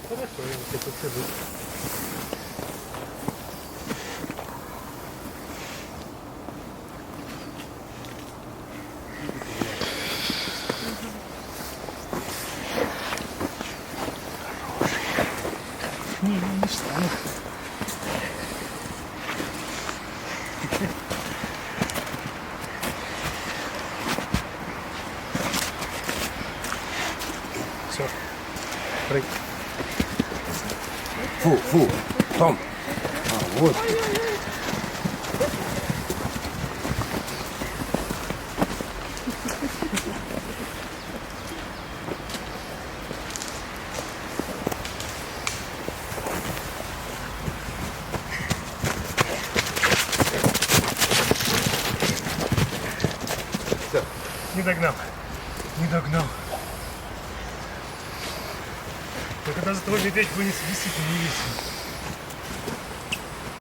Хорошо, я вот тут сижу. Не встану. Все. Прыг. Фу, Том. А, вот. Все. Не догнал. Не догнал. Только даже твой медведь вынес действительно не весит.